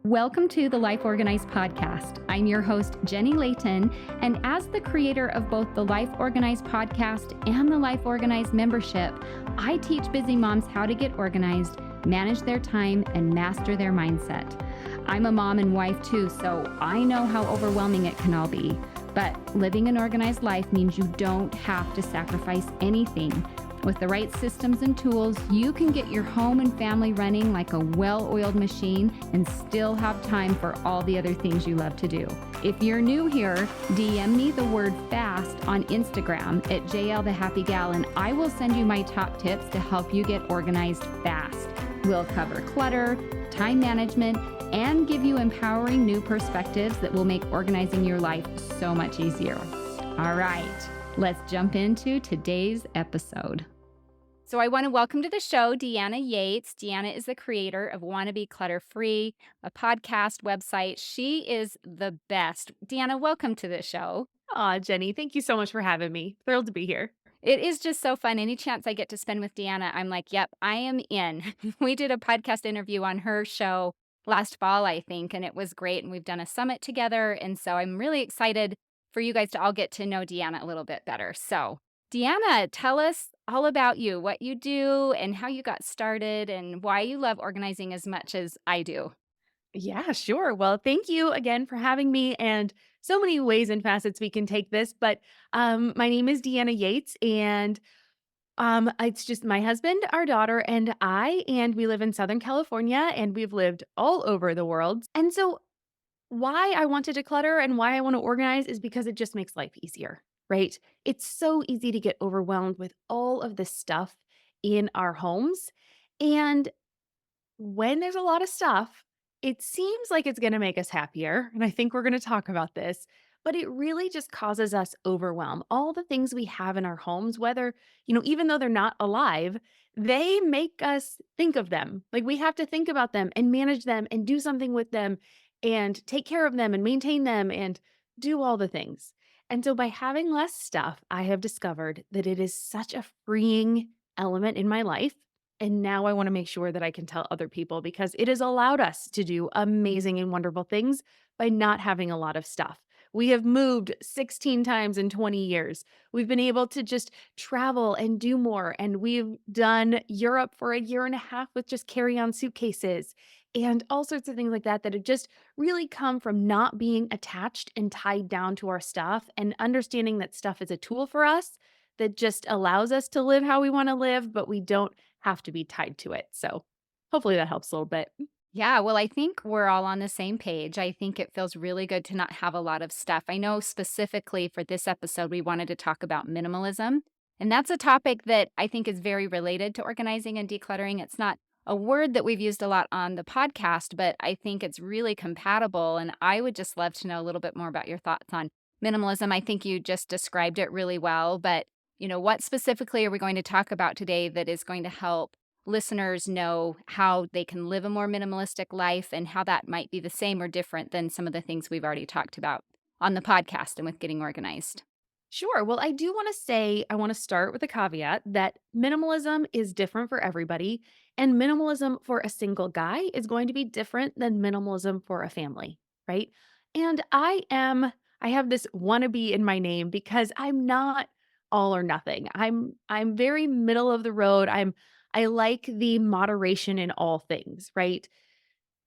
Welcome to the Life Organized podcast. I'm your host, Jenny Layton, and as the creator of both the Life Organized podcast and the Life Organized membership, I teach busy moms how to get organized, manage their time, and master their mindset. I'm a mom and wife too, so I know how overwhelming it can all be. But living an organized life means you don't have to sacrifice anything. With the right systems and tools, you can get your home and family running like a well-oiled machine and still have time for all the other things you love to do. If you're new here, DM me the word FAST on Instagram at JLTheHappyGal and I will send you my top tips to help you get organized fast. We'll cover clutter, time management, and give you empowering new perspectives that will make organizing your life so much easier. All right. Let's jump into today's episode. So I want to welcome to the show Deanna Yates. Deanna is the creator of Wanna Be Clutter Free, a podcast website. She is the best. Deanna, welcome to the show. Aw, Jenny, thank you so much for having me. Thrilled to be here. It is just so fun. Any chance I get to spend with Deanna, I'm like, yep, I am in. We did a podcast interview on her show last fall, I think, and it was great. And we've done a summit together. And so I'm really excited for you guys to all get to know Deanna a little bit better. So, Deanna, tell us all about you, what you do, and how you got started, and why you love organizing as much as I do. Yeah, sure. Well, thank you again for having me and so many ways and facets we can take this. But my name is Deanna Yates, and it's just my husband, our daughter, and I, and we live in Southern California, and we've lived all over the world. And so why I want to declutter and why I want to organize is because it just makes life easier, right? It's so easy to get overwhelmed with all of this stuff in our homes. And when there's a lot of stuff, it seems like it's going to make us happier. And I think we're going to talk about this, but it really just causes us overwhelm. All the things we have in our homes, whether, even though they're not alive, they make us think of them. Like we have to think about them and manage them and do something with them and take care of them and maintain them and do all the things. And so by having less stuff, I have discovered that it is such a freeing element in my life, and now I wanna make sure that I can tell other people because it has allowed us to do amazing and wonderful things by not having a lot of stuff. We have moved 16 times in 20 years. We've been able to just travel and do more, and we've done Europe for a year and a half with just carry-on suitcases and all sorts of things like that, that have just really come from not being attached and tied down to our stuff and understanding that stuff is a tool for us that just allows us to live how we wanna live, but we don't have to be tied to it. So hopefully that helps a little bit. Yeah, well, I think we're all on the same page. I think it feels really good to not have a lot of stuff. I know specifically for this episode, we wanted to talk about minimalism. And that's a topic that I think is very related to organizing and decluttering. It's not a word that we've used a lot on the podcast, but I think it's really compatible. And I would just love to know a little bit more about your thoughts on minimalism. I think you just described it really well, but what specifically are we going to talk about today that is going to help listeners know how they can live a more minimalistic life and how that might be the same or different than some of the things we've already talked about on the podcast and with getting organized? Sure. Well, I do want to say, I want to start with a caveat that minimalism is different for everybody, and minimalism for a single guy is going to be different than minimalism for a family, right? And I have this wannabe in my name because I'm not all or nothing. I'm very middle of the road. I like the moderation in all things, right?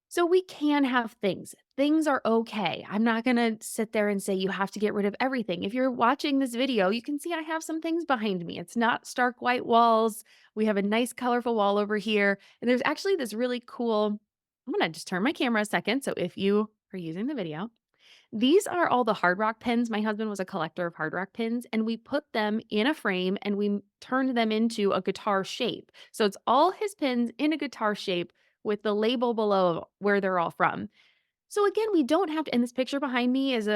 So we can have things. Things are okay. I'm not going to sit there and say you have to get rid of everything. If you're watching this video, you can see I have some things behind me. It's not stark white walls. We have a nice colorful wall over here. And there's actually this really cool, I'm going to just turn my camera a second. So if you are using the video, these are all the Hard Rock pins. My husband was a collector of Hard Rock pins, and we put them in a frame and we turned them into a guitar shape. So it's all his pins in a guitar shape with the label below where they're all from. So again, we don't have to, and this picture behind me is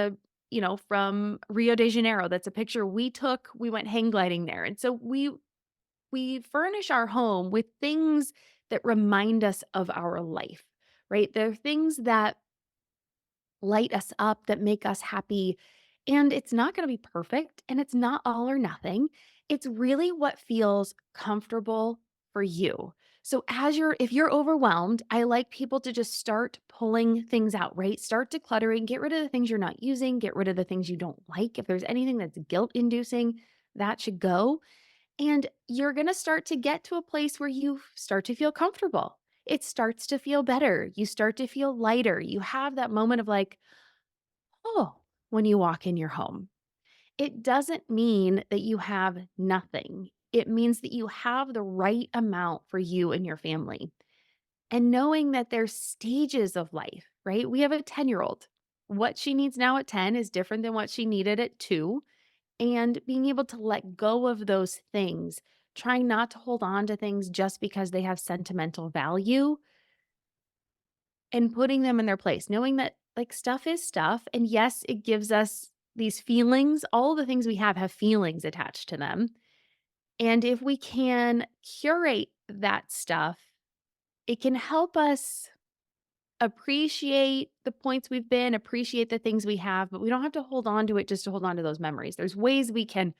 from Rio de Janeiro. That's a picture we took. We went hang gliding there. And so we furnish our home with things that remind us of our life, right? They're things that light us up, that make us happy. And it's not going to be perfect and it's not all or nothing. It's really what feels comfortable for you. So if you're overwhelmed, I like people to just start pulling things out, right? Start decluttering, get rid of the things you're not using, get rid of the things you don't like. If there's anything that's guilt inducing, that should go. And you're going to start to get to a place where you start to feel comfortable. It starts to feel better. You start to feel lighter. You have that moment of like, oh, when you walk in your home. It doesn't mean that you have nothing. It means that you have the right amount for you and your family. And knowing that there's stages of life, right? We have a 10-year-old. What she needs now at 10 is different than what she needed at 2. And being able to let go of those things, trying not to hold on to things just because they have sentimental value and putting them in their place, knowing that like stuff is stuff. And yes, it gives us these feelings. All the things we have feelings attached to them. And if we can curate that stuff, it can help us appreciate the points we've been, appreciate the things we have, but we don't have to hold on to it just to hold on to those memories. There's ways we can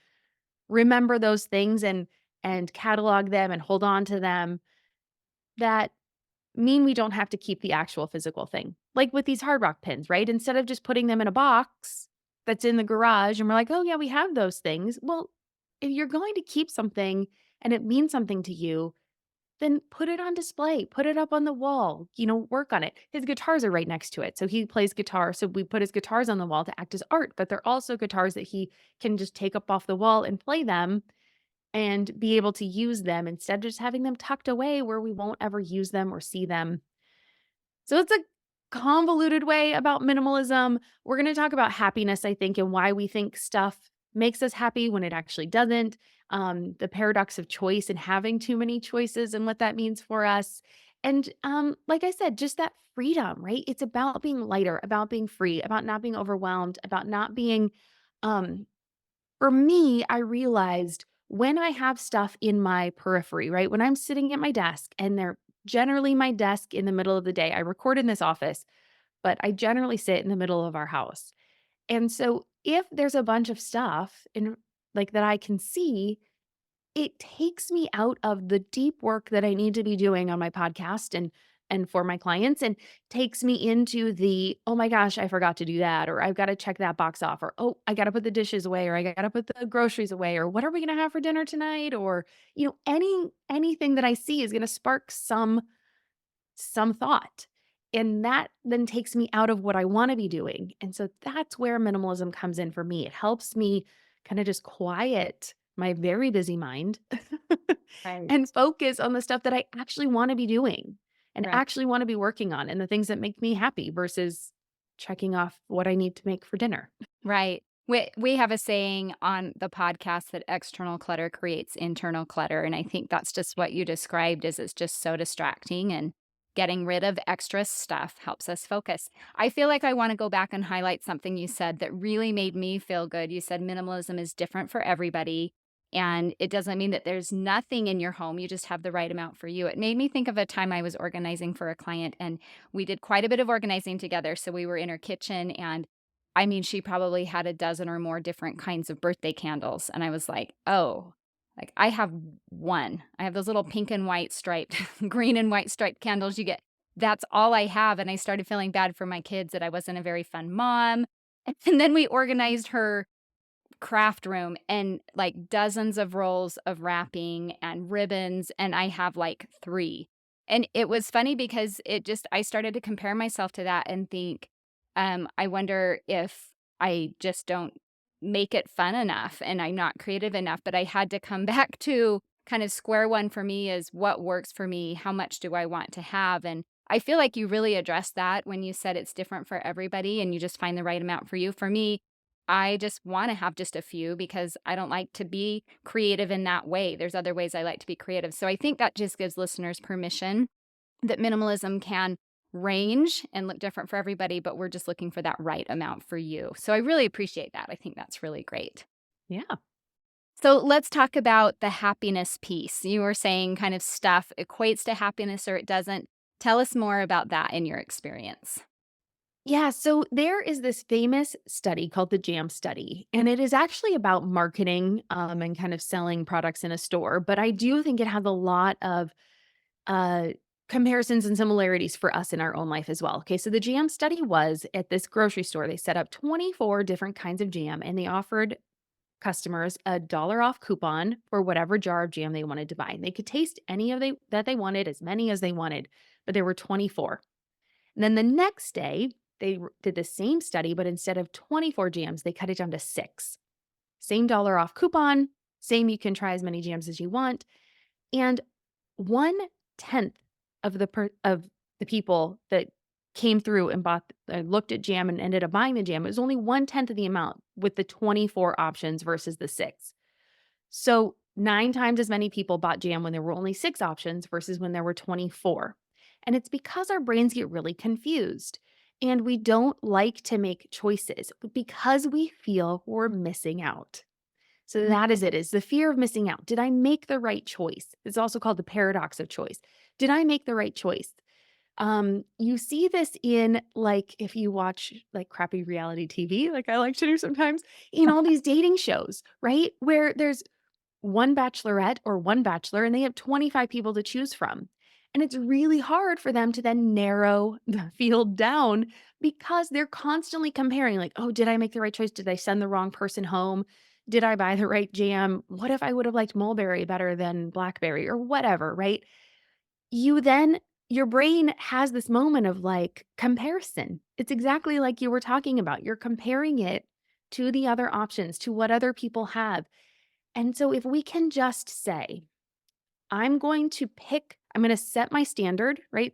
remember those things and catalog them and hold on to them that mean we don't have to keep the actual physical thing. Like with these hard rock pins, right? Instead of just putting them in a box that's in the garage and we're like, "Oh yeah, we have those things." Well, if you're going to keep something and it means something to you, then put it on display, put it up on the wall, work on it. His guitars are right next to it. So he plays guitar. So we put his guitars on the wall to act as art, but they're also guitars that he can just take up off the wall and play them and be able to use them instead of just having them tucked away where we won't ever use them or see them. So it's a convoluted way about minimalism. We're going to talk about happiness, I think, and why we think stuff makes us happy when it actually doesn't. The paradox of choice and having too many choices and what that means for us. And like I said, just that freedom, right? It's about being lighter, about being free, about not being overwhelmed, about not being um, for me, I realized when I have stuff in my periphery, right? When I'm sitting at my desk and they're generally my desk in the middle of the day. I record in this office, but I generally sit in the middle of our house. And so if there's a bunch of stuff in like that I can see, it takes me out of the deep work that I need to be doing on my podcast and for my clients and takes me into the, oh my gosh, I forgot to do that, or I've got to check that box off, or oh, I got to put the dishes away, or I got to put the groceries away, or what are we going to have for dinner tonight, or anything that I see is going to spark some thought. And that then takes me out of what I want to be doing. And so that's where minimalism comes in for me. It helps me kind of just quiet my very busy mind and Right. focus on the stuff that I actually want to be doing and Right. actually want to be working on and the things that make me happy versus checking off what I need to make for dinner. Right. We have a saying on the podcast that external clutter creates internal clutter, and I think that's just what you described is it's just so distracting and getting rid of extra stuff helps us focus. I feel like I want to go back and highlight something you said that really made me feel good. You said minimalism is different for everybody, and it doesn't mean that there's nothing in your home, you just have the right amount for you. It made me think of a time I was organizing for a client, and we did quite a bit of organizing together. So we were in her kitchen, and I mean, she probably had a dozen or more different kinds of birthday candles, and I was like, "Oh, like, I have 1." I have those little pink and white striped green and white striped candles you get. That's all I have, and I started feeling bad for my kids that I wasn't a very fun mom, and then we organized her craft room and, like, dozens of rolls of wrapping and ribbons, and I have, like, 3. And it was funny because I started to compare myself to that and think, I wonder if I just don't make it fun enough and I'm not creative enough, but I had to come back to kind of square one for me is what works for me, how much do I want to have, and I feel like you really addressed that when you said it's different for everybody and you just find the right amount for you. For me, I just wanna have just a few because I don't like to be creative in that way. There's other ways I like to be creative. So I think that just gives listeners permission that minimalism can range and look different for everybody, but we're just looking for that right amount for you. So I really appreciate that. I think that's really great. Yeah. So let's talk about the happiness piece. You were saying kind of stuff equates to happiness or it doesn't. Tell us more about that in your experience. Yeah, so there is this famous study called the JAM study, and it is actually about marketing and kind of selling products in a store. But I do think it has a lot of uh, comparisons and similarities for us in our own life as well. Okay, so the jam study was at this grocery store. They set up 24 different kinds of jam and they offered customers a dollar off coupon for whatever jar of jam they wanted to buy. They could taste any of that they wanted, as many as they wanted, but there were 24. And then the next day, did the same study, but instead of 24 jams, they cut it down to 6. Same dollar off coupon, same you can try as many jams as you want. And 1/10 of the people that came through and looked at jam and ended up buying the jam, it was only 1/10 of the amount with the 24 options versus the 6. So 9 times as many people bought jam when there were only 6 options versus when there were 24. And it's because our brains get really confused and we don't like to make choices because we feel we're missing out. So that is it, is the fear of missing out. Did I make the right choice? It's also called the paradox of choice. Did I make the right choice? You see this in, like, if you watch like crappy reality TV, like I like to do sometimes, in all these dating shows, right? Where there's one bachelorette or one bachelor and they have 25 people to choose from. And it's really hard for them to then narrow the field down because they're constantly comparing, like, oh, did I make the right choice? Did I send the wrong person home? Did I buy the right jam? What if I would have liked mulberry better than blackberry or whatever, right? You then, your brain has this moment of like comparison. It's exactly like you were talking about. You're comparing it to the other options, to what other people have. And so if we can just say, I'm going to set my standard, right?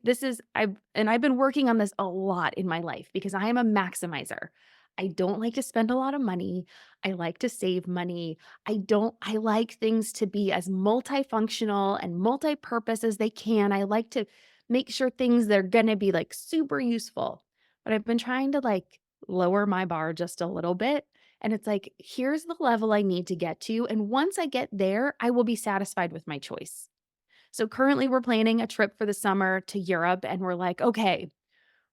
I've been working on this a lot in my life because I am a maximizer. I don't like to spend a lot of money. I like to save money. I like things to be as multifunctional and multi-purpose as they can. I like to make sure things that are going to be like super useful. But I've been trying to like lower my bar just a little bit. And it's like, here's the level I need to get to. And once I get there, I will be satisfied with my choice. So currently, we're planning a trip for the summer to Europe. And we're like, okay,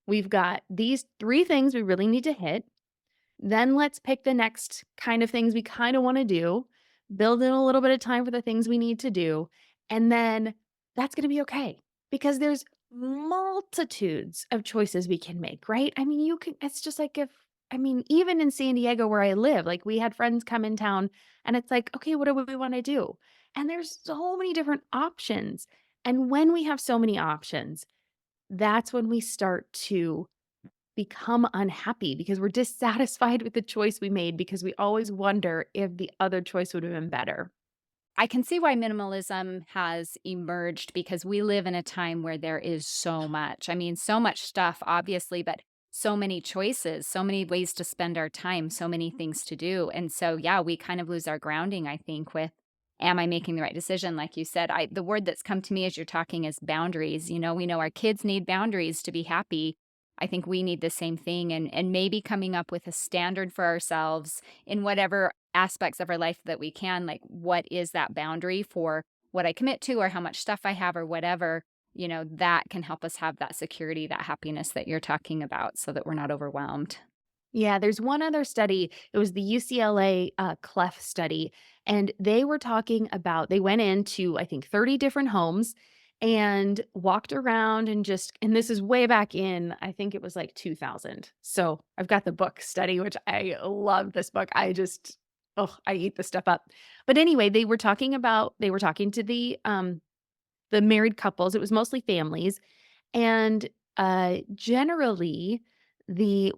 we've got these 3 things we really need to hit. Then let's pick the next kind of things we kind of want to do, build in a little bit of time for the things we need to do. And then that's going to be okay because there's multitudes of choices we can make, right? I mean, it's just like even in San Diego where I live, like we had friends come in town and it's like, okay, what do we want to do? And there's so many different options. And when we have so many options, that's when we start to become unhappy because we're dissatisfied with the choice we made because we always wonder if the other choice would have been better. I can see why minimalism has emerged because we live in a time where there is so much. I mean, so much stuff, obviously, but so many choices, so many ways to spend our time, so many things to do. And so, yeah, we kind of lose our grounding, I think, with am I making the right decision? Like you said, the word that's come to me as you're talking is boundaries. You know, we know our kids need boundaries to be happy. I think we need the same thing and maybe coming up with a standard for ourselves in whatever aspects of our life that we can, like what is that boundary for what I commit to or how much stuff I have or whatever, that can help us have that security, that happiness that you're talking about so that we're not overwhelmed. Yeah, there's one other study. It was the UCLA Clef study. And they were talking about, they went into, I think, 30 different homes and walked around and this is way back in, I think it was like 2000. So I've got the book study, which I love this book. Oh, I eat this stuff up. But anyway, they were talking to the married couples. It was mostly families. And, generally, the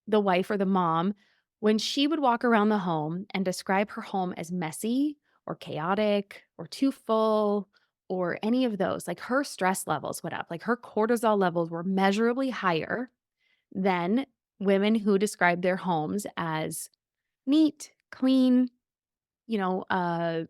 the wife or the mom, when she would walk around the home and describe her home as messy or chaotic or too full or any of those, like, her stress levels went up, like, her cortisol levels were measurably higher than women who described their homes as neat, clean,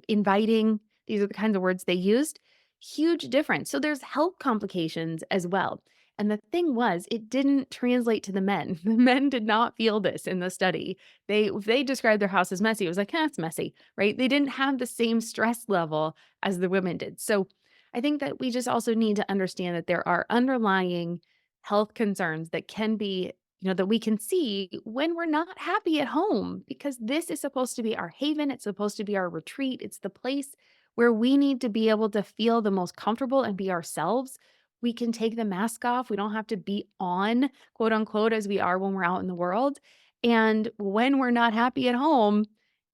inviting. These are the kinds of words they used. Huge difference. So there's health complications as well. And the thing was, it didn't translate to the men. The men did not feel this in the study. If they described their house as messy, it was like, it's messy, right? They didn't have the same stress level as the women did. So I think that we just also need to understand that there are underlying health concerns that can be that we can see when we're not happy at home because this is supposed to be our haven. It's supposed to be our retreat. It's the place where we need to be able to feel the most comfortable and be ourselves. We can take the mask off. We don't have to be on, quote unquote, as we are when we're out in the world. And when we're not happy at home,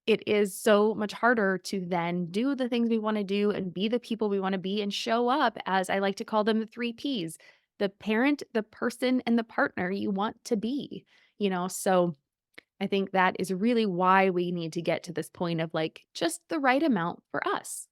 it is so much harder to then do the things we want to do and be the people we want to be and show up as I like to call them the three Ps: the parent, the person, and the partner you want to be, So I think that is really why we need to get to this point of like just the right amount for us.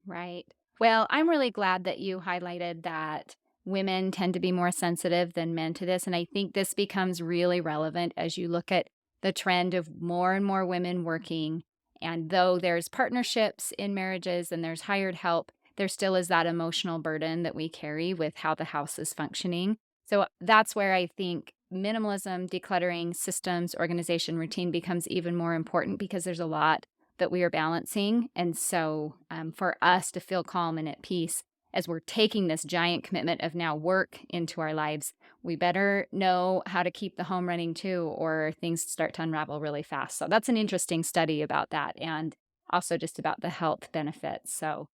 Right. Well, I'm really glad that you highlighted that women tend to be more sensitive than men to this. And I think this becomes really relevant as you look at the trend of more and more women working. And though there's partnerships in marriages and there's hired help, there still is that emotional burden that we carry with how the house is functioning. So that's where I think minimalism, decluttering, systems, organization, routine becomes even more important because there's a lot that we are balancing. And so, for us to feel calm and at peace as we're taking this giant commitment of now work into our lives, we better know how to keep the home running too, or things start to unravel really fast. So, that's an interesting study about that and also just about the health benefits. So,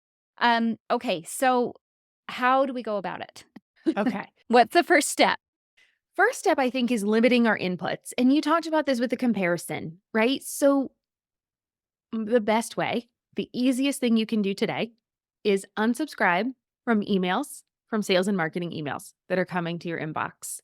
okay. So, how do we go about it? Okay. What's the first step? First step, I think, is limiting our inputs. And you talked about this with the comparison, right? So, the best way, the easiest thing you can do today is unsubscribe from emails, from sales and marketing emails that are coming to your inbox.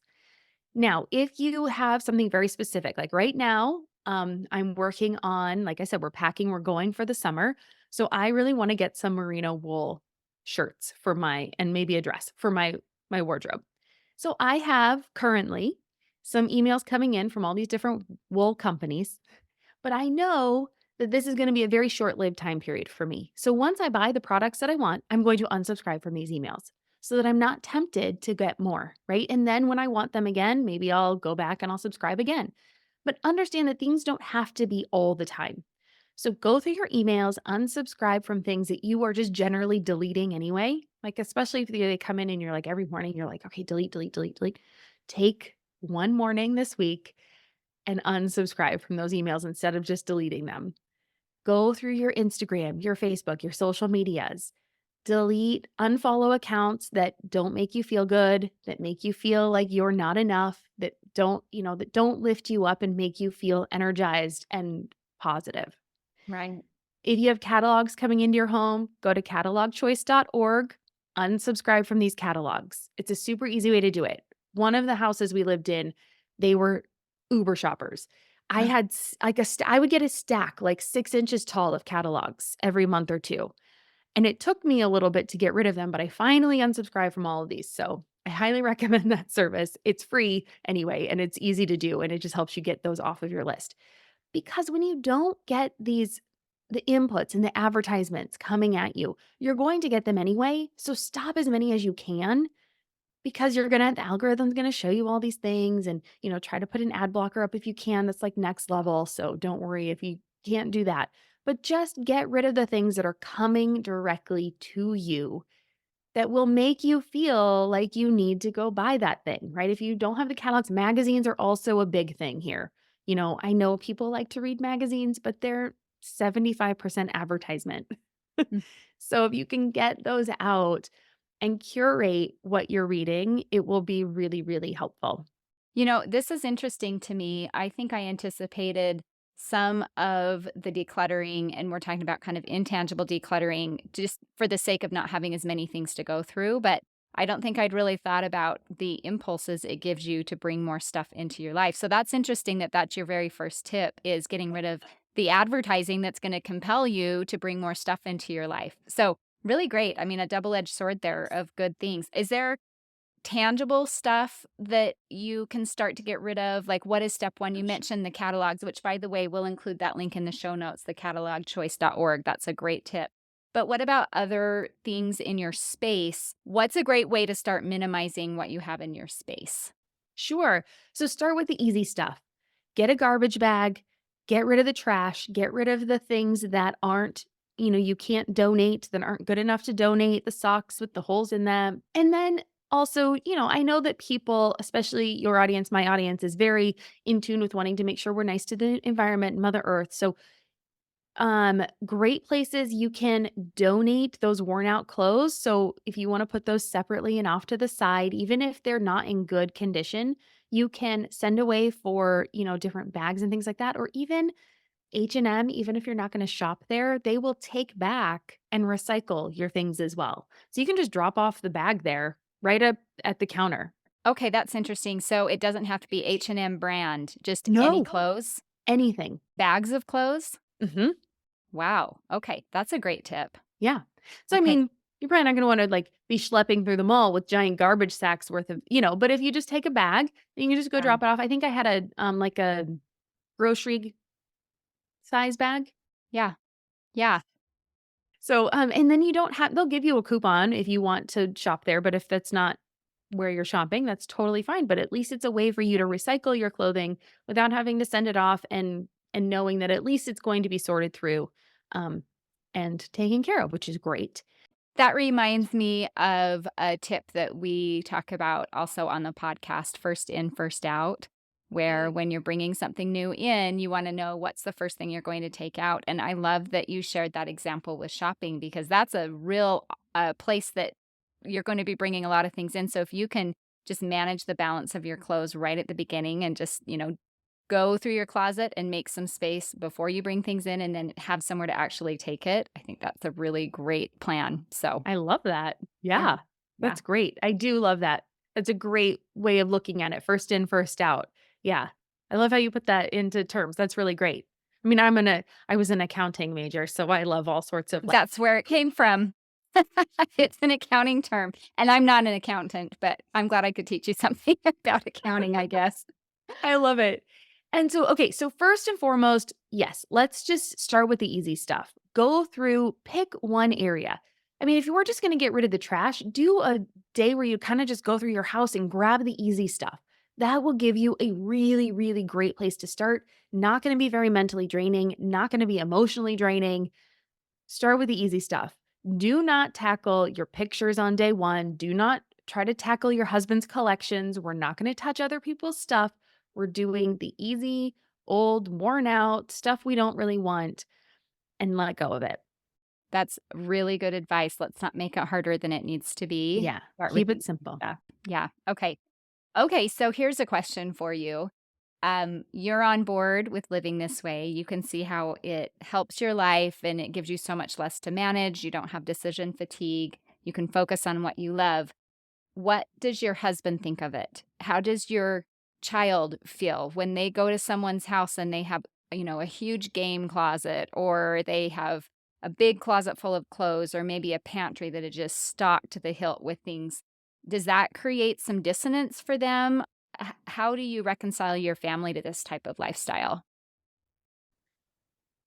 Now, if you have something very specific, like right now, I'm working on, like I said, we're packing, we're going for the summer. So I really want to get some merino wool shirts for and maybe a dress for my wardrobe. So I have currently some emails coming in from all these different wool companies, but I know that this is going to be a very short-lived time period for me. So once I buy the products that I want, I'm going to unsubscribe from these emails so that I'm not tempted to get more, right? And then when I want them again, maybe I'll go back and I'll subscribe again. But understand that things don't have to be all the time. So go through your emails, unsubscribe from things that you are just generally deleting anyway. Like, especially if they come in and you're like every morning, you're like, okay, delete, delete, delete, delete. Take one morning this week and unsubscribe from those emails instead of just deleting them. Go through your Instagram, your Facebook, your social medias. Delete, unfollow accounts that don't make you feel good, that make you feel like you're not enough, that don't lift you up and make you feel energized and positive. Right. If you have catalogs coming into your home, go to catalogchoice.org, unsubscribe from these catalogs. It's a super easy way to do it. One of the houses we lived in, they were Uber shoppers. I had I would get a stack like 6 inches tall of catalogs every month or two. And it took me a little bit to get rid of them, but I finally unsubscribed from all of these. So I highly recommend that service. It's free anyway, and it's easy to do. And it just helps you get those off of your list. Because when you don't get the inputs and the advertisements coming at you, you're going to get them anyway. So stop as many as you can because the algorithm's gonna show you all these things and, try to put an ad blocker up if you can. That's like next level. So don't worry if you can't do that. But just get rid of the things that are coming directly to you that will make you feel like you need to go buy that thing, right? If you don't have the catalogs, magazines are also a big thing here. I know people like to read magazines, but they're 75% advertisement. Mm. So if you can get those out and curate what you're reading, it will be really, really helpful. This is interesting to me. I think I anticipated some of the decluttering, and we're talking about kind of intangible decluttering just for the sake of not having as many things to go through. But I don't think I'd really thought about the impulses it gives you to bring more stuff into your life. So that's interesting that that's your very first tip is getting rid of the advertising that's going to compel you to bring more stuff into your life. So really great. I mean, a double-edged sword there of good things. Is there tangible stuff that you can start to get rid of? Like, what is step one? You mentioned the catalogs, which, by the way, we'll include that link in the show notes, the catalogchoice.org. That's a great tip. But what about other things in your space? What's a great way to start minimizing what you have in your space? Sure. So start with the easy stuff. Get a garbage bag, get rid of the trash, get rid of the things that aren't, you can't donate, that aren't good enough to donate, the socks with the holes in them. And then also, I know that people, especially your audience, my audience, is very in tune with wanting to make sure we're nice to the environment and Mother Earth. So Great places you can donate those worn out clothes. So if you want to put those separately and off to the side, even if they're not in good condition, you can send away for, different bags and things like that. Or even H&M, even if you're not going to shop there, they will take back and recycle your things as well. So you can just drop off the bag there right up at the counter. Okay, that's interesting. So it doesn't have to be H&M brand, just any No, clothes, anything. bags of clothes? Mhm. Wow. Okay, that's a great tip. Yeah. So, I Okay. mean, you're probably not gonna wanna, like, be schlepping through the mall with giant garbage sacks worth of but if you just take a bag, and you can just go Yeah. drop it off. I think I had like a grocery size bag. Yeah. Yeah. So, and then you don't have they'll give you a coupon if you want to shop there, but if that's not where you're shopping, that's totally fine, but at least it's a way for you to recycle your clothing without having to send it off and knowing that at least it's going to be sorted through, um, and taken care of, which is great. That reminds me of a tip that we talk about also on the podcast, First In, First Out, where when you're bringing something new in, you want to know what's the first thing you're going to take out. And I love that you shared that example with shopping because that's a real place that you're going to be bringing a lot of things in. So if you can just manage the balance of your clothes right at the beginning and just, go through your closet and make some space before you bring things in and then have somewhere to actually take it. I think that's a really great plan. So, I love that. yeah. Yeah, Yeah. that's great. I do love that. That's a great way of looking at it, first in, first out. Yeah. I love how you put that into terms. That's really great. I mean, I was an accounting major, so I love all sorts of like That's where it came from. It's an accounting term, and I'm not an accountant, but I'm glad I could teach you something about accounting, I guess. I love it. And so, okay, so first and foremost, yes, let's just start with the easy stuff. Go through, pick one area. I mean, if you were just going to get rid of the trash, do a day where you kind of just go through your house and grab the easy stuff. That will give you a really, really great place to start. Not going to be very mentally draining, not going to be emotionally draining. Start with the easy stuff. Do not tackle your pictures on day one. Do not try to tackle your husband's collections. We're not going to touch other people's stuff. We're doing the easy, old, worn out stuff we don't really want and let go of it. That's really good advice. Let's not make it harder than it needs to be. Yeah, Start with keep the it easy simple. stuff. Yeah. Okay. Okay. So here's a question for you. You're on board with living this way. You can see how it helps your life and it gives you so much less to manage. You don't have decision fatigue. You can focus on what you love. What does your husband think of it? How does your child feel when they go to someone's house and they have, a huge game closet or they have a big closet full of clothes or maybe a pantry that is just stocked to the hilt with things? Does that create some dissonance for them? How do you reconcile your family to this type of lifestyle?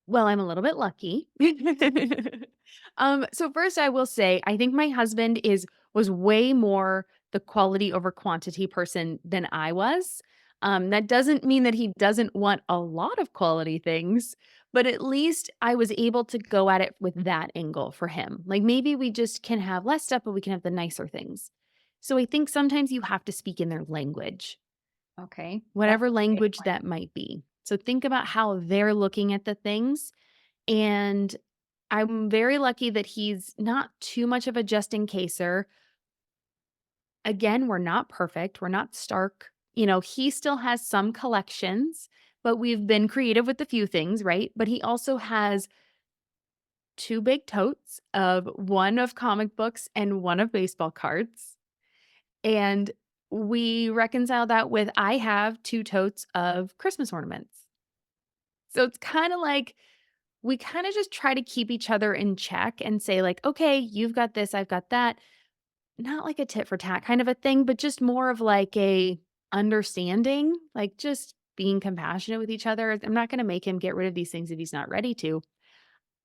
Well, I'm a little bit lucky. So first I will say I think my husband was way more the quality over quantity person than I was. That doesn't mean that he doesn't want a lot of quality things, but at least I was able to go at it with that angle for him. Like maybe we just can have less stuff, but we can have the nicer things. So I think sometimes you have to speak in their language, Okay. That's whatever a great language point. that might be. So think about how they're looking at the things, and I'm very lucky that he's not too much of a just in caser. Again, we're not perfect. We're not Stark. He still has some collections, but we've been creative with a few things, right? But he also has two big totes of one of comic books and one of baseball cards. And we reconcile that with I have two totes of Christmas ornaments. So it's kind of like we kind of just try to keep each other in check and say like, "Okay, you've got this, I've got that." Not like a tit for tat kind of a thing, but just more of like a understanding, like just being compassionate with each other. I'm not going to make him get rid of these things if he's not ready to.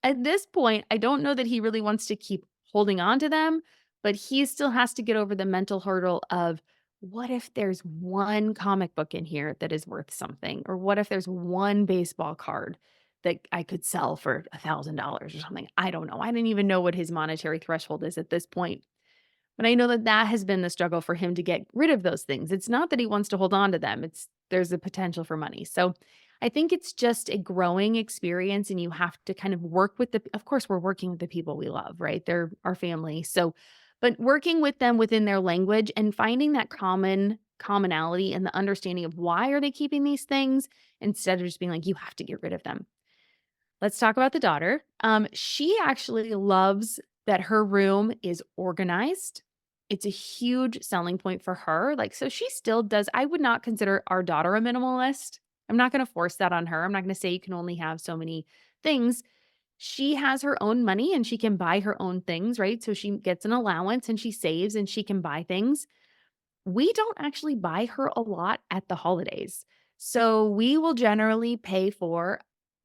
At this point, I don't know that he really wants to keep holding on to them, but he still has to get over the mental hurdle of what if there's one comic book in here that is worth something? Or what if there's one baseball card that I could sell for $1,000 or something? I don't know. I didn't even know what his monetary threshold is at this point. But I know that that has been the struggle for him to get rid of those things. It's not that he wants to hold on to them. There's a potential for money. So I think it's just a growing experience and you have to kind of work with of course, we're working with the people we love, right? They're our family. So, but working with them within their language and finding that commonality and the understanding of why are they keeping these things instead of just being like, you have to get rid of them. Let's talk about the daughter. She actually loves that her room is organized. It's a huge selling point for her. Like, so she still does. I would not consider our daughter a minimalist. I'm not going to force that on her. I'm not going to say you can only have so many things. She has her own money and she can buy her own things, right? So she gets an allowance and she saves and she can buy things. We don't actually buy her a lot at the holidays. So we will generally pay for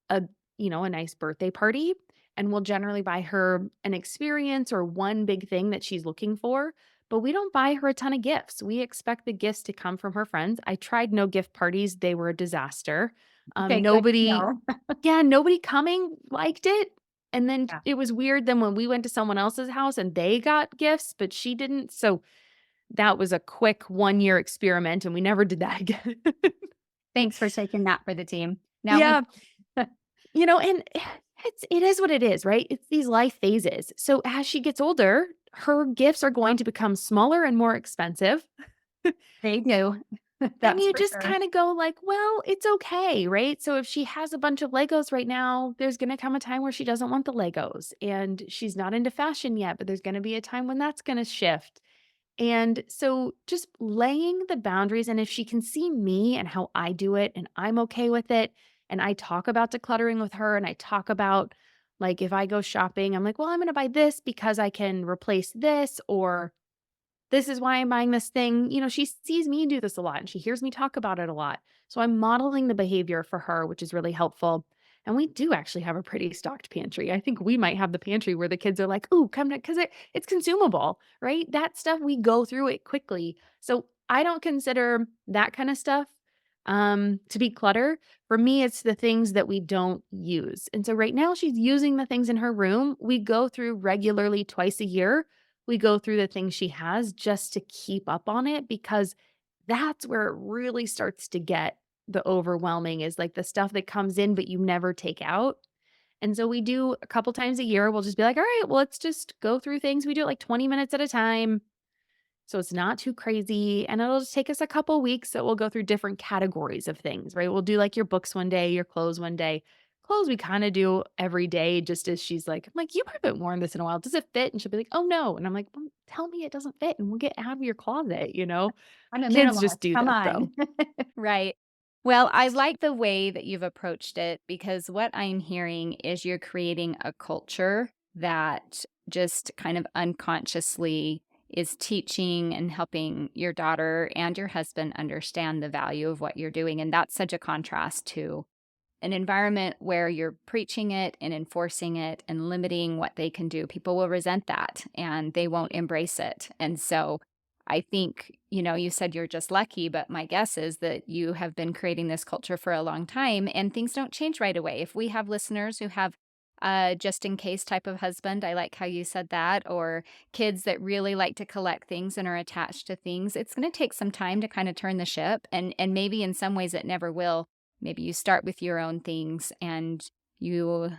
a a nice birthday party, and we'll generally buy her an experience or one big thing that she's looking for, but we don't buy her a ton of gifts. We expect the gifts to come from her friends. I tried no gift parties, they were a disaster. Okay, good to Nobody know. yeah, nobody coming liked it, and then Yeah. it was weird then when we went to someone else's house and they got gifts, but she didn't, so that was a quick one-year experiment, and we never did that again. Thanks for taking that for the team. Now we Yeah, and it is what it is, right? It's these life phases. So as she gets older, her gifts are going to become smaller and more expensive, they do. and That's you for just sure. kinda go like, "Well, it's okay," right? So if she has a bunch of Legos right now, there's gonna come a time where she doesn't want the Legos, and she's not into fashion yet, but there's gonna be a time when that's gonna shift. And so just laying the boundaries, and if she can see me and how I do it and I'm okay with it, and I talk about decluttering with her and I talk about like if I go shopping, I'm like, well, I'm going to buy this because I can replace this, or this is why I'm buying this thing. She sees me do this a lot and she hears me talk about it a lot. So I'm modeling the behavior for her, which is really helpful. And we do actually have a pretty stocked pantry. I think we might have the pantry where the kids are like, "Ooh, come to," because it's consumable, right? That stuff we go through it quickly. So I don't consider that kind of stuff to be clutter. For me, it's the things that we don't use. And so right now she's using the things in her room. We go through regularly twice a year, we go through the things she has just to keep up on it, because that's where it really starts to get the overwhelming, is like the stuff that comes in but you never take out. And so we do a couple times a year, we'll just be like, all right, well, let's just go through things. We do it like 20 minutes at a time. So it's not too crazy. And it'll just take us a couple weeks that we'll go through different categories of things, right? We'll do like your books one day, your clothes one day. Clothes we kind of do every day, just as she's like, I'm like, you haven't worn this in a while. Does it fit? And she'll be like, oh no. And I'm like, well, tell me it doesn't fit and we'll get out of your closet. I'm a Kids just minimalist. do Come that though. on. Right. Well, I like the way that you've approached it because what I'm hearing is you're creating a culture that just kind of unconsciously is teaching and helping your daughter and your husband understand the value of what you're doing. And that's such a contrast to an environment where you're preaching it and enforcing it and limiting what they can do. People will resent that and they won't embrace it. And so I think, you said you're just lucky, but my guess is that you have been creating this culture for a long time and things don't change right away. If we have listeners who have just in case type of husband, I like how you said that, or kids that really like to collect things and are attached to things, it's going to take some time to kind of turn the ship. And maybe in some ways it never will. Maybe you start with your own things and you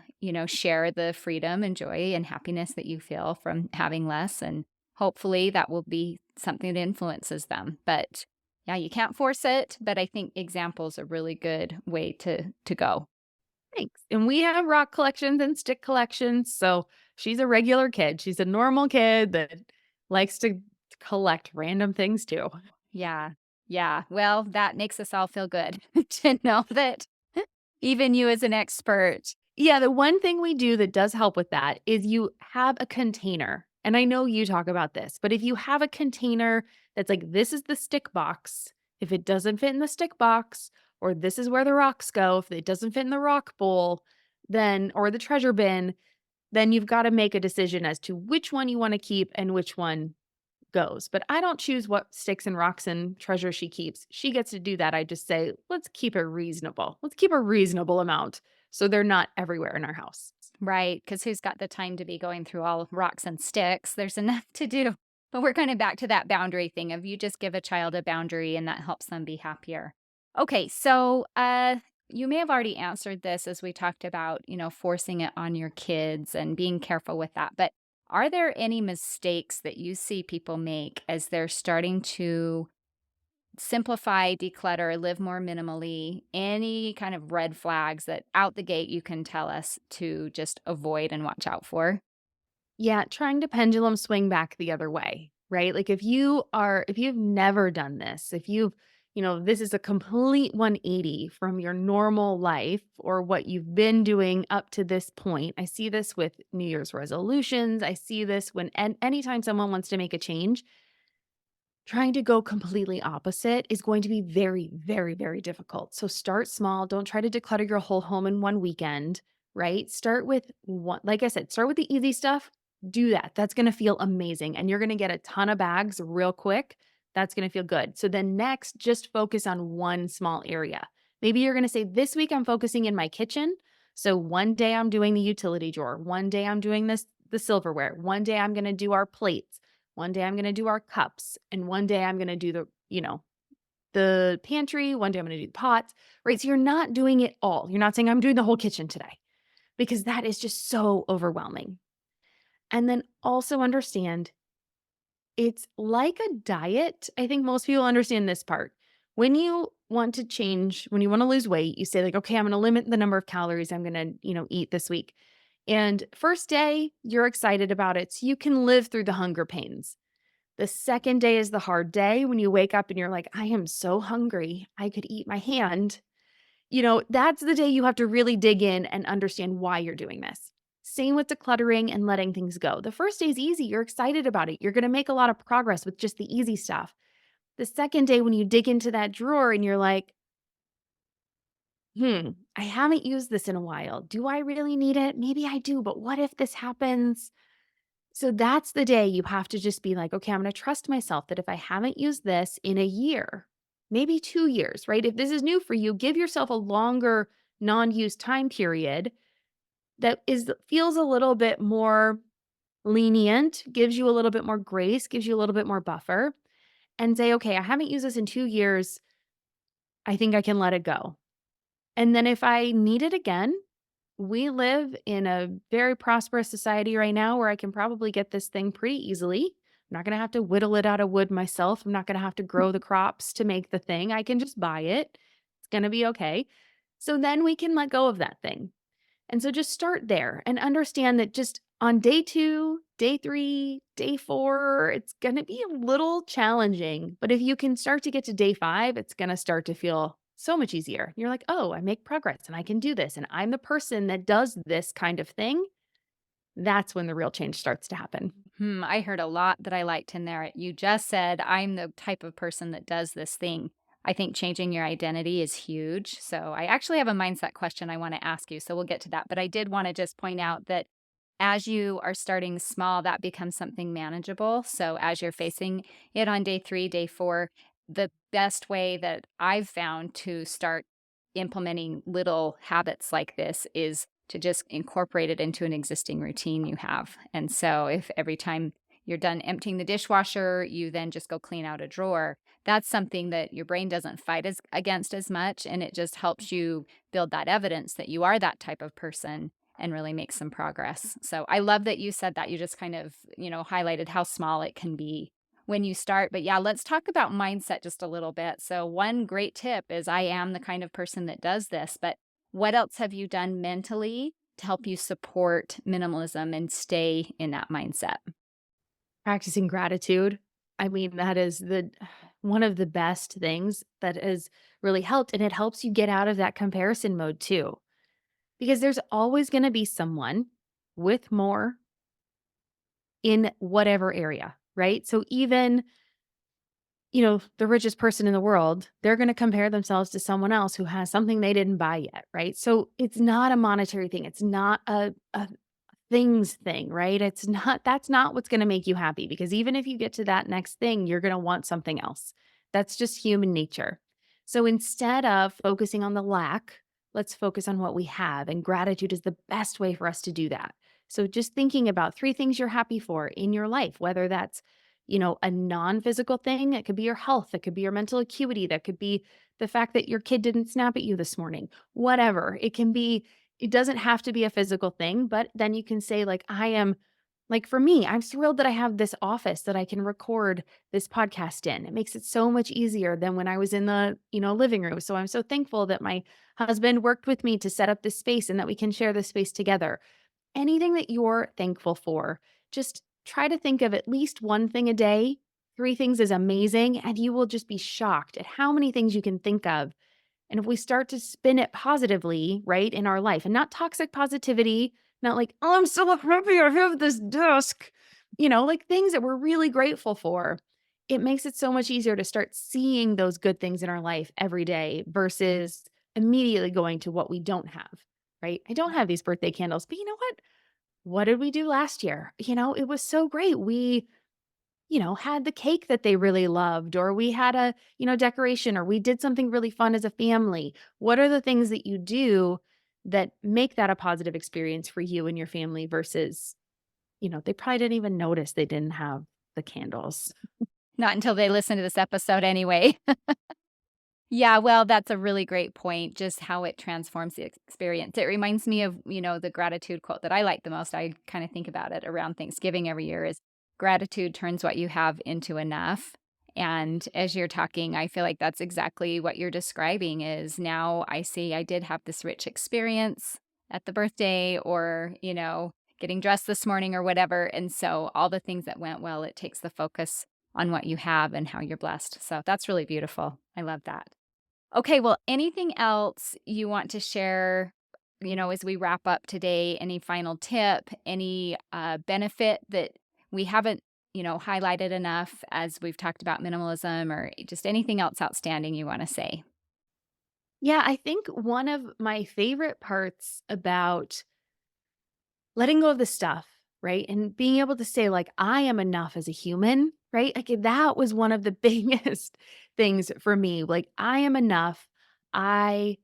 share the freedom and joy and happiness that you feel from having less. And hopefully that will be something that influences them. But yeah, you can't force it. But I think example's a really good way to go. Thanks. And we have rock collections and stick collections. So she's a regular kid. She's a normal kid that likes to collect random things too. Yeah. Yeah. Well, that makes us all feel good to know that even you as an expert. Yeah, the one thing we do that does help with that is you have a container. And I know you talk about this, but if you have a container that's like, this is the stick box, if it doesn't fit in the stick box, or this is where the rocks go, if it doesn't fit in the rock bowl, then, or the treasure bin, then you've got to make a decision as to which one you want to keep and which one goes. But I don't choose what sticks and rocks and treasure she keeps. She gets to do that. I just say, let's keep it reasonable. Let's keep a reasonable amount so they're not everywhere in our house. Right, because who's got the time to be going through all rocks and sticks? There's enough to do. But we're kind of back to that boundary thing of you just give a child a boundary and that helps them be happier. Okay, so You may have already answered this as we talked about, forcing it on your kids and being careful with that. But are there any mistakes that you see people make as they're starting to simplify, declutter, live more minimally? Any kind of red flags that out the gate you can tell us to just avoid and watch out for? Yeah, trying to pendulum swing back the other way, right? Like if you've never done this, if this is a complete 180 from your normal life or what you've been doing up to this point. I see this with New Year's resolutions. I see this when and anytime someone wants to make a change, trying to go completely opposite is going to be very, very, very difficult. So start small. Don't try to declutter your whole home in one weekend, right? Start with one, like I said, start with the easy stuff. Do that. That's going to feel amazing. And you're going to get a ton of bags real quick. That's going to feel good. So then next, just focus on one small area. Maybe you're going to say, this week I'm focusing in my kitchen. So one day I'm doing the utility drawer. One day I'm doing the silverware. One day I'm going to do our plates. One day I'm going to do our cups, and one day I'm going to do the pantry. One day I'm going to do the pots, right? So you're not doing it all. You're not saying I'm doing the whole kitchen today because that is just so overwhelming. And then also understand it's like a diet. I think most people understand this part. When you want to change, when you want to lose weight, you say like, okay, I'm going to limit the number of calories I'm going to, eat this week. And first day, you're excited about it. So you can live through the hunger pains. The second day is the hard day when you wake up and you're like, I am so hungry. I could eat my hand. That's the day you have to really dig in and understand why you're doing this. Same with decluttering and letting things go. The first day is easy. You're excited about it. You're going to make a lot of progress with just the easy stuff. The second day, when you dig into that drawer and you're like, I haven't used this in a while. Do I really need it? Maybe I do, but what if this happens? So that's the day you have to just be like, okay, I'm going to trust myself that if I haven't used this in a year, maybe 2 years, right? If this is new for you, give yourself a longer non-use time period that feels a little bit more lenient, gives you a little bit more grace, gives you a little bit more buffer, and say, okay, I haven't used this in 2 years. I think I can let it go. And then if I need it again, we live in a very prosperous society right now where I can probably get this thing pretty easily. I'm not going to have to whittle it out of wood myself. I'm not going to have to grow the crops to make the thing. I can just buy it. It's going to be okay. So then we can let go of that thing. And so just start there and understand that just on day 2, day 3, day 4, it's going to be a little challenging. But if you can start to get to day 5, it's going to start to feel so much easier. You're like, oh, I make progress and I can do this. And I'm the person that does this kind of thing. That's when the real change starts to happen. I heard a lot that I liked in there. You just said, I'm the type of person that does this thing. I think changing your identity is huge. So I actually have a mindset question I want to ask you. So we'll get to that. But I did want to just point out that as you are starting small, that becomes something manageable. So as you're facing it on day 3, day 4, the best way that I've found to start implementing little habits like this is to just incorporate it into an existing routine you have. And so if every time you're done emptying the dishwasher, you then just go clean out a drawer, that's something that your brain doesn't fight against as much. And it just helps you build that evidence that you are that type of person and really make some progress. So I love that you said that. You just kind of, highlighted how small it can be when you start. But yeah, let's talk about mindset just a little bit. So one great tip is I am the kind of person that does this, but what else have you done mentally to help you support minimalism and stay in that mindset? Practicing gratitude. I mean, that is the one of the best things that has really helped. And it helps you get out of that comparison mode too. Because there's always going to be someone with more in whatever area, right? So even, the richest person in the world, they're going to compare themselves to someone else who has something they didn't buy yet, right? So it's not a monetary thing. It's not a things thing, right? That's not what's going to make you happy because even if you get to that next thing, you're going to want something else. That's just human nature. So instead of focusing on the lack, let's focus on what we have. And gratitude is the best way for us to do that. So just thinking about 3 things you're happy for in your life, whether that's, a non-physical thing, it could be your health, it could be your mental acuity, that could be the fact that your kid didn't snap at you this morning, whatever. It doesn't have to be a physical thing, but then you can say, like, like for me, I'm thrilled that I have this office that I can record this podcast in. It makes it so much easier than when I was in the, living room. So I'm so thankful that my husband worked with me to set up this space and that we can share this space together. Anything that you're thankful for, just try to think of at least one thing a day. Three things is amazing, and you will just be shocked at how many things you can think of. And if we start to spin it positively, right, in our life, and not toxic positivity, not like, oh, I'm so happy I have this desk, like things that we're really grateful for, it makes it so much easier to start seeing those good things in our life every day versus immediately going to what we don't have, right? I don't have these birthday candles, but you know what? What did we do last year? It was so great. We had the cake that they really loved, or we had a, decoration, or we did something really fun as a family. What are the things that you do that make that a positive experience for you and your family versus, they probably didn't even notice they didn't have the candles. Not until they listen to this episode anyway. Yeah, well, that's a really great point, just how it transforms the experience. It reminds me of, the gratitude quote that I like the most. I kind of think about it around Thanksgiving every year is gratitude turns what you have into enough. And as you're talking, I feel like that's exactly what you're describing is now I see I did have this rich experience at the birthday or, getting dressed this morning or whatever. And so all the things that went well, it takes the focus on what you have and how you're blessed. So that's really beautiful. I love that. Okay, well, anything else you want to share, as we wrap up today? Any final tip, any benefit that we haven't, highlighted enough as we've talked about minimalism or just anything else outstanding you want to say? Yeah, I think one of my favorite parts about letting go of the stuff, right? And being able to say, like, I am enough as a human, right? Like, that was one of the biggest things for me. Like, I am enough. I,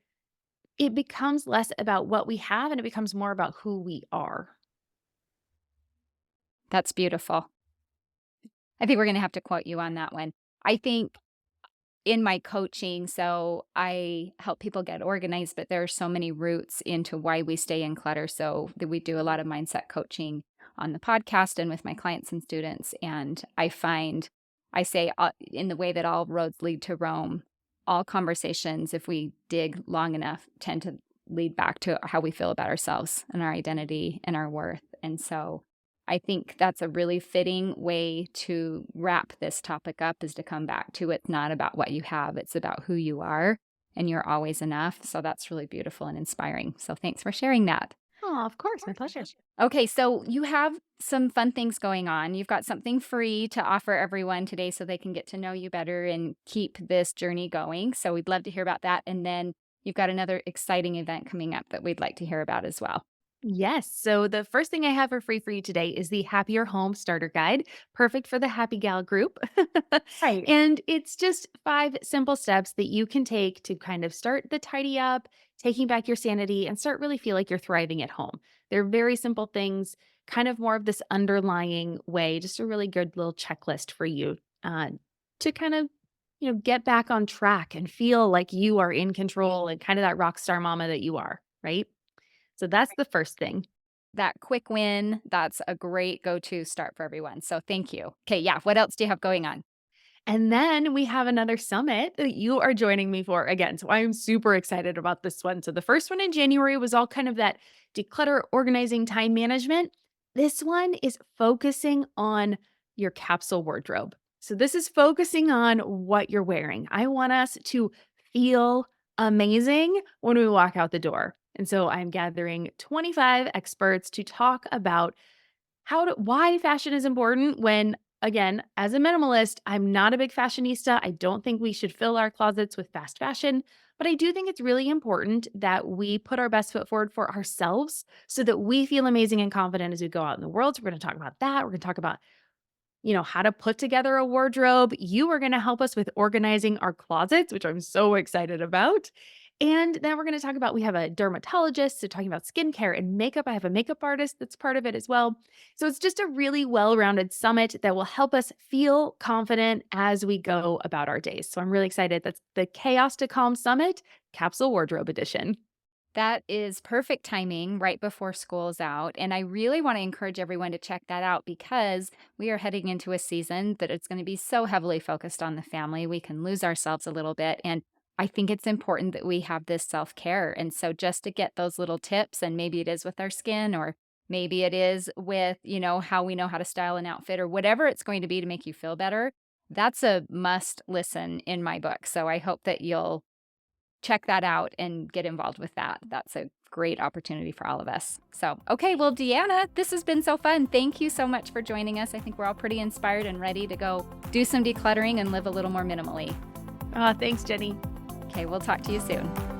it becomes less about what we have and it becomes more about who we are. That's beautiful. I think we're going to have to quote you on that one. I think in my coaching, so I help people get organized, but there are so many roots into why we stay in clutter. So that we do a lot of mindset coaching on the podcast and with my clients and students. And I say in the way that all roads lead to Rome, all conversations, if we dig long enough, tend to lead back to how we feel about ourselves and our identity and our worth. And so I think that's a really fitting way to wrap this topic up is to come back to it's not about what you have, it's about who you are, and you're always enough. So that's really beautiful and inspiring. So thanks for sharing that. Oh, of course. My pleasure. Okay, so you have some fun things going on. You've got something free to offer everyone today so they can get to know you better and keep this journey going. So we'd love to hear about that. And then you've got another exciting event coming up that we'd like to hear about as well. Yes. So the first thing I have for free for you today is the Happier Home Starter Guide, perfect for the Happy Gal group. Right. And it's just 5 simple steps that you can take to kind of start the tidy up, taking back your sanity, and start really feel like you're thriving at home. They're very simple things, kind of more of this underlying way, just a really good little checklist for you to kind of get back on track and feel like you are in control and kind of that rock star mama that you are, right? So that's the first thing. That quick win, that's a great go-to start for everyone. So thank you. Okay, yeah. What else do you have going on? And then we have another summit that you are joining me for again. So I'm super excited about this one. So the first one in January was all kind of that declutter, organizing, time management. This one is focusing on your capsule wardrobe. So this is focusing on what you're wearing. I want us to feel amazing when we walk out the door. And so I'm gathering 25 experts to talk about why fashion is important when, again, as a minimalist, I'm not a big fashionista. I don't think we should fill our closets with fast fashion, but I do think it's really important that we put our best foot forward for ourselves so that we feel amazing and confident as we go out in the world. So we're going to talk about that. We're going to talk about how to put together a wardrobe. You are going to help us with organizing our closets, which I'm so excited about. And then we're going to talk about, we have a dermatologist, so talking about skincare and makeup. I have a makeup artist that's part of it as well. So it's just a really well-rounded summit that will help us feel confident as we go about our days. So I'm really excited. That's the Chaos to Calm Summit, Capsule Wardrobe Edition. That is perfect timing right before school's out. And I really want to encourage everyone to check that out because we are heading into a season that it's going to be so heavily focused on the family. We can lose ourselves a little bit. And I think it's important that we have this self care. And so just to get those little tips, and maybe it is with our skin, or maybe it is with, how we know how to style an outfit, or whatever it's going to be to make you feel better. That's a must listen in my book. So I hope that you'll check that out and get involved with that. That's a great opportunity for all of us. So, okay, well, Deanna, this has been so fun. Thank you so much for joining us. I think we're all pretty inspired and ready to go do some decluttering and live a little more minimally. Thanks, Jenny. Okay, we'll talk to you soon.